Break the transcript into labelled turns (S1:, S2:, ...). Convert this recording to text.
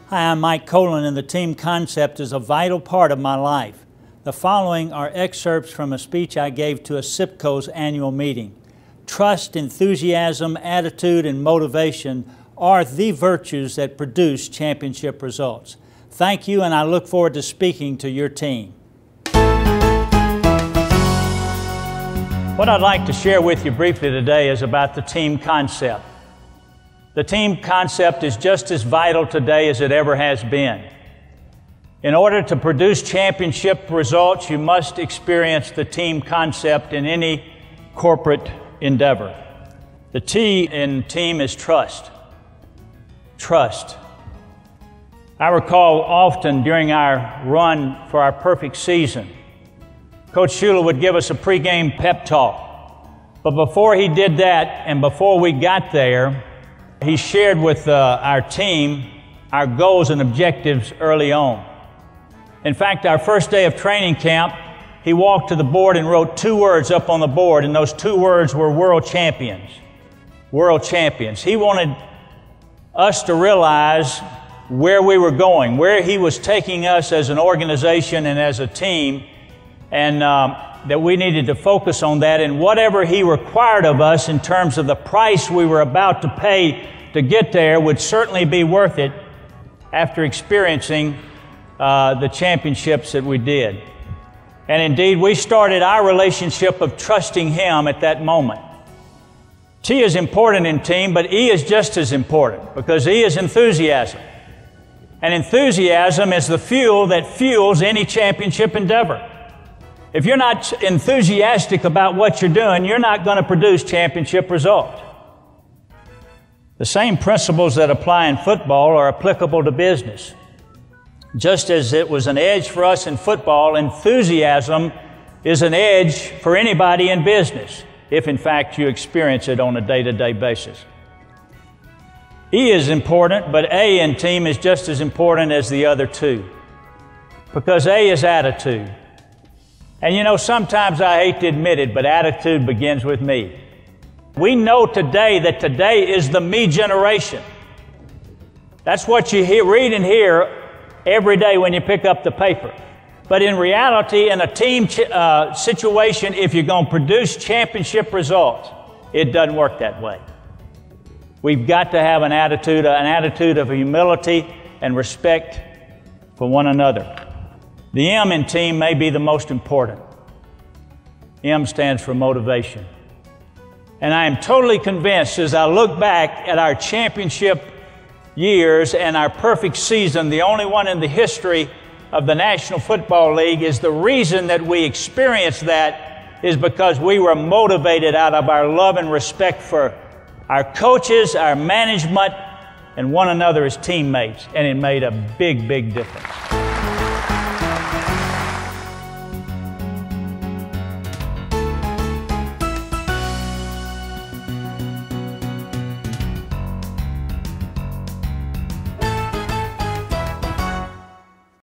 S1: Hi, I'm Mike Kolen, and the team concept is a vital part of my life. The following are excerpts from a speech I gave to a SIPCO's annual meeting. Trust, enthusiasm, attitude, and motivation are the virtues that produce championship results. Thank you, and I look forward to speaking to your team. What I'd like to share with you briefly today is about the team concept. The team concept is just as vital today as it ever has been. In order to produce championship results, you must experience the team concept in any corporate endeavor. The T in team is trust. Trust. I recall often during our run for our perfect season, Coach Shula would give us a pregame pep talk. But before he did that, and before we got there, he shared with our team our goals and objectives early on. In fact, our first day of training camp, he walked to the board and wrote 2 words up on the board, and those 2 words were world champions. World champions. He wanted us to realize where we were going, where he was taking us as an organization and as a team, and that we needed to focus on that, and whatever he required of us in terms of the price we were about to pay to get there would certainly be worth it after experiencing the championships that we did. And indeed, we started our relationship of trusting him at that moment. T is important in team, but E is just as important, because E is enthusiasm. And enthusiasm is the fuel that fuels any championship endeavor. If you're not enthusiastic about what you're doing, you're not going to produce championship results. The same principles that apply in football are applicable to business. Just as it was an edge for us in football, enthusiasm is an edge for anybody in business, if in fact you experience it on a day-to-day basis. E is important, but A in team is just as important as the other 2, because A is attitude. And you know, sometimes I hate to admit it, but attitude begins with me. We know today that today is the me generation. That's what you read and hear every day when you pick up the paper. But in reality, in a team situation, if you're going to produce championship results, it doesn't work that way. We've got to have an attitude of humility and respect for one another. The M in team may be the most important. M stands for motivation. And I am totally convinced as I look back at our championship years and our perfect season, the only one in the history of the National Football League, is the reason that we experienced that is because we were motivated out of our love and respect for our coaches, our management, and one another as teammates. And it made a big, big difference.